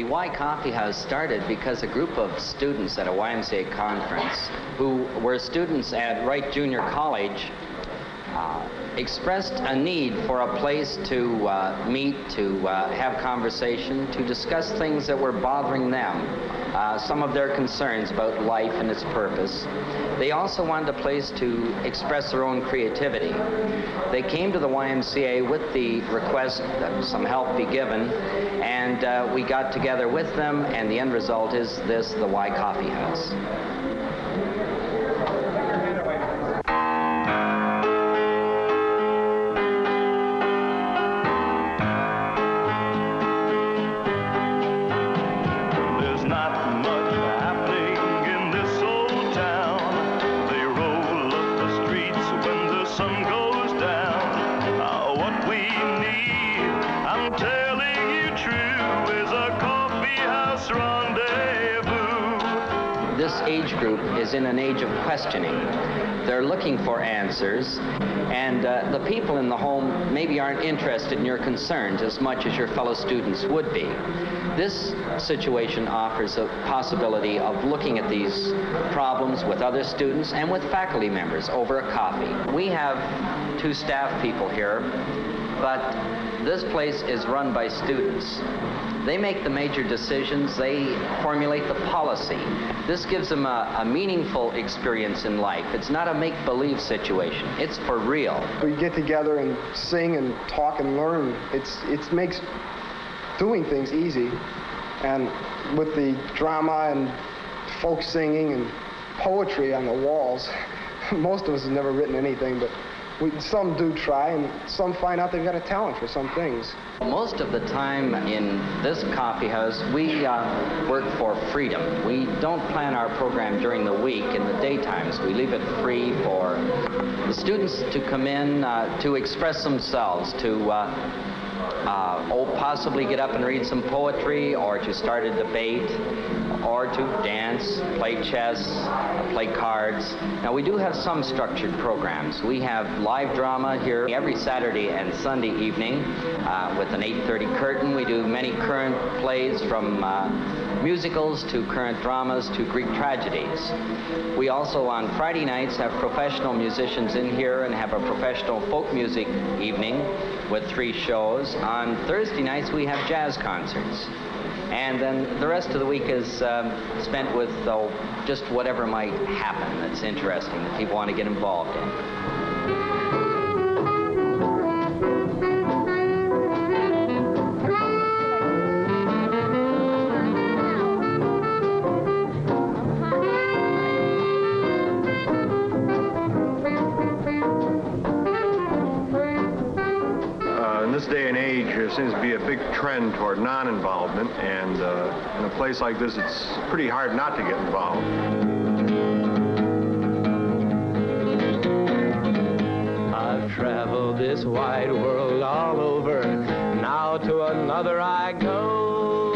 The Y Coffee House started because a group of students at a YMCA conference who were students at Wright Junior College expressed a need for a place to meet, to have conversation, to discuss things that were bothering them, some of their concerns about life and its purpose. They also wanted a place to express their own creativity. They came to the YMCA with the request that some help be given, and we got together with them, and the end result is this, the Y Coffee House. This age group is in an age of questioning. They're looking for answers, and the people in the home maybe aren't interested in your concerns as much as your fellow students would be. This situation offers a possibility of looking at these problems with other students and with faculty members over a coffee. We have 2 staff people here, but this place is run by students. They make the major decisions. They formulate the policy. This gives them a meaningful experience in life. It's not a make-believe situation. It's for real. We get together and sing and talk and learn. It makes doing things easy. And with the drama and folk singing and poetry on the walls, most of us have never written anything, but some do try, and some find out they've got a talent for some things. Most of the time in this coffee house, we work for freedom. We don't plan our program during the week in the daytimes. We leave it free for the students to come in, to express themselves, to possibly get up and read some poetry, or to start a debate, or to dance, play chess, play cards. Now, we do have some structured programs. We have live drama here every Saturday and Sunday evening with an 8:30 curtain. We do many current plays, from musicals to current dramas to Greek tragedies. We also, on Friday nights, have professional musicians in here and have a professional folk music evening with 3 shows. On Thursday nights, we have jazz concerts. And then the rest of the week is spent with just whatever might happen that's interesting, that people want to get involved in. In this day and age, there seems to be a big trend toward non-involvement, and in a place like this, it's pretty hard not to get involved. I've traveled this wide world all over, now to another I go.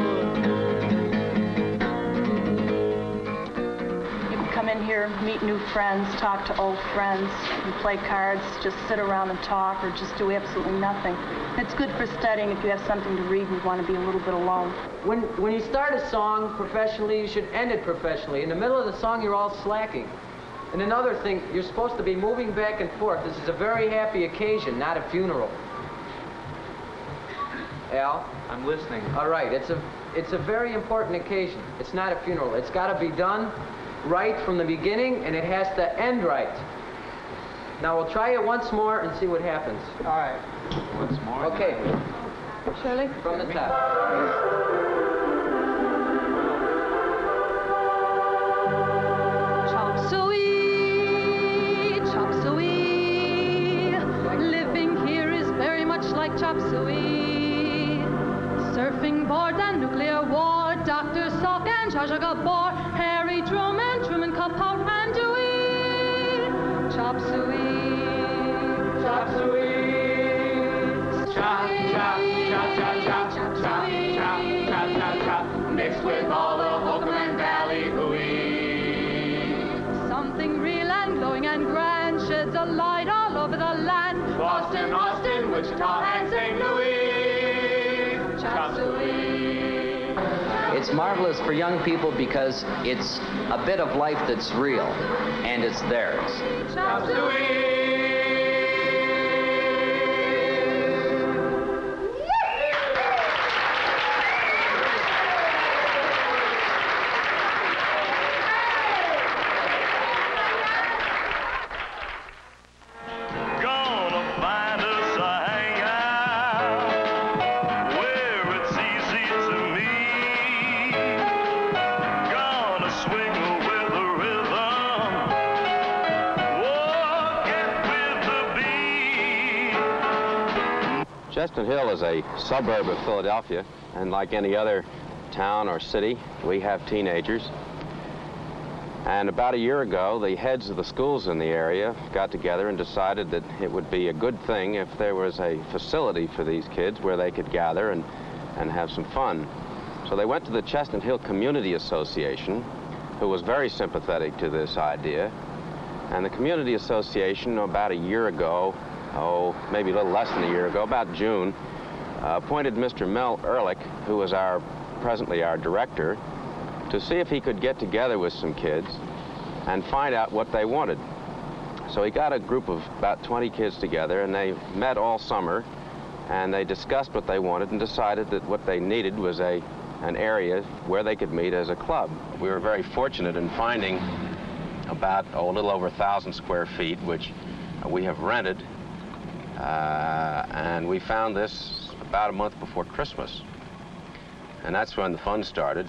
You can come in here, meet new friends, talk to old friends, and play cards, just sit around and talk, or just do absolutely nothing. It's good for studying if you have something to read and you want to be a little bit alone. When you start a song professionally, you should end it professionally. In the middle of the song, you're all slacking. And another thing, you're supposed to be moving back and forth. This is a very happy occasion, not a funeral. Al? I'm listening. All right, it's a very important occasion. It's not a funeral. It's got to be done right from the beginning, and it has to end right. Now, we'll try it once more and see what happens. All right. Once more. Okay. Shirley? From the top. Chop suey, chop suey. Living here is very much like chop suey. Surfing board and nuclear war, Dr. Salk and Zsa Zsa Gabor, Harry Truman, Truman Capote and Dewey. Chop suey, Chop suey. Chop, chop, chop, chop, chop, chop, chop, chop, chop, chop, mixed with all the hokum and ballyhooey. something real and glowing and grand sheds a light all over the land. Boston, Wichita, and St. Louis. Chop suey. It's marvelous for young people because it's a bit of life that's real, and it's theirs. Chop Suey! Chestnut Hill is a suburb of Philadelphia, and like any other town or city, we have teenagers. And about a year ago, the heads of the schools in the area got together and decided that it would be a good thing if there was a facility for these kids where they could gather and have some fun. So they went to the Chestnut Hill Community Association, who was very sympathetic to this idea. And the Community Association, about a year ago, maybe a little less than a year ago, about June, appointed Mr. Mel Ehrlich, who is presently our director, to see if he could get together with some kids and find out what they wanted. So he got a group of about 20 kids together, and they met all summer, and they discussed what they wanted and decided that what they needed was an area where they could meet as a club. We were very fortunate in finding about a little over 1,000 square feet, which we have rented. And we found this about a month before Christmas. And that's when the fun started.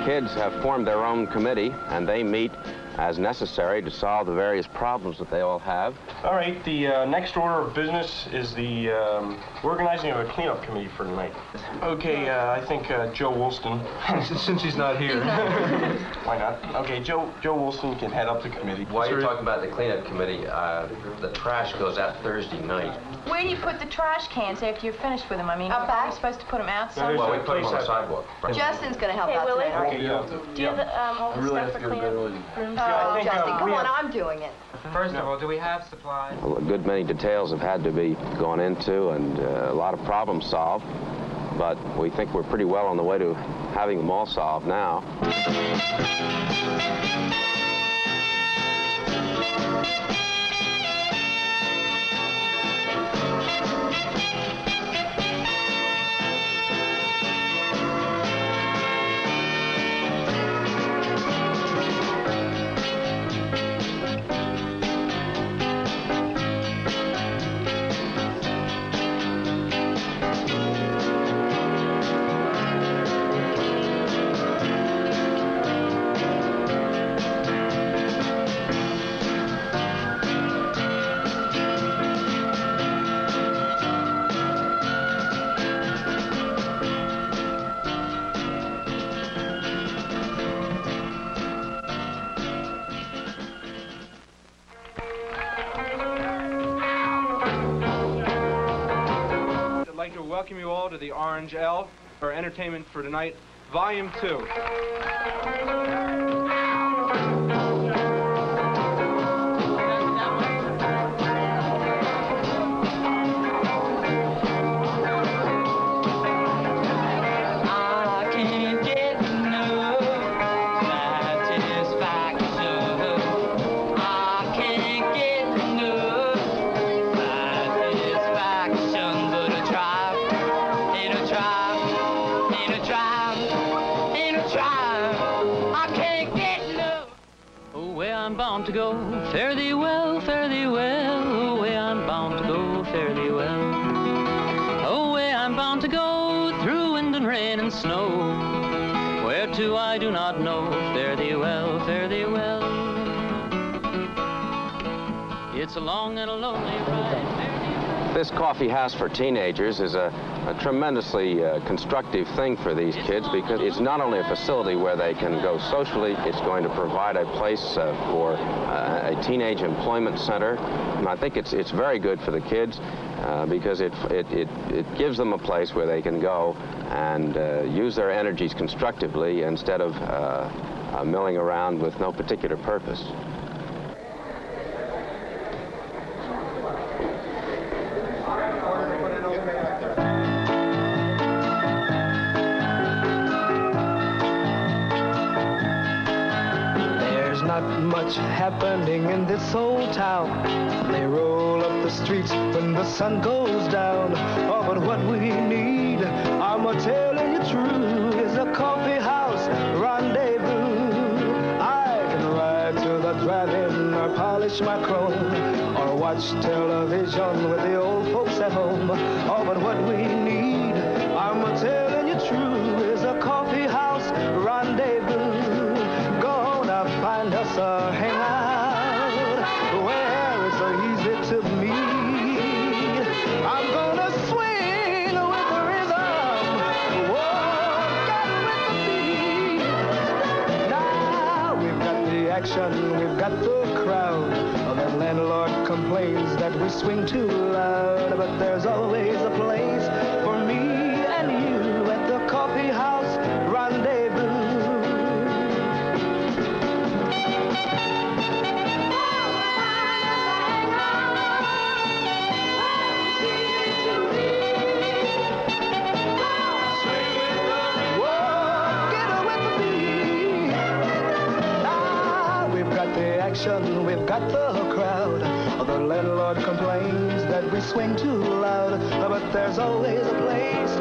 Kids have formed their own committee, and they meet as necessary to solve the various problems that they all have. All right, the next order of business is the organizing of a cleanup committee for tonight. Okay, I think Joe Woolston, since he's not here. Why not? Okay, Joe Woolston can head up the committee. While you're talking about the cleanup committee, the trash goes out Thursday night. Where do you put the trash cans after you're finished with them? I mean, are you supposed to put them out somewhere? Well, we put them on the sidewalk. Justin's going to help out Willie? tonight. Okay, yeah. Do you have all the stuff for cleanup? Oh, Justin, come on, I'm doing it. First of all, do we have supplies? Well, a good many details have had to be gone into and a lot of problems solved, but we think we're pretty well on the way to having them all solved now. welcome you all to the Orange Elf, for Entertainment for Tonight, Volume 2. To go, fare thee well, away I'm bound to go, fare thee well. Away I'm bound to go, through wind and rain and snow, where to I do not know, fare thee well, fare thee well. It's a long and a lonely ride. This coffee house for teenagers is a tremendously constructive thing for these kids, because it's not only a facility where they can go socially, it's going to provide a place for a teenage employment center. And I think it's very good for the kids because it gives them a place where they can go and use their energies constructively instead of milling around with no particular purpose. Much happening in this old town. They roll up the streets when the sun goes down. Oh, but what we need, I'm telling you true, is a coffee house rendezvous. I can ride to the drive-in or polish my chrome, or watch television with the old folks at home. Oh, but what we need, I'm telling you true, is a coffee house rendezvous. Find us a hangout where it's so easy to meet. I'm gonna swing with the rhythm, walk out with the beat. Now we've got the action, we've got the crowd. The landlord complains that we swing too loud, but there's always a place for me and you at the coffee house rendezvous. We've got the crowd. The landlord complains that we swing too loud, but there's always a place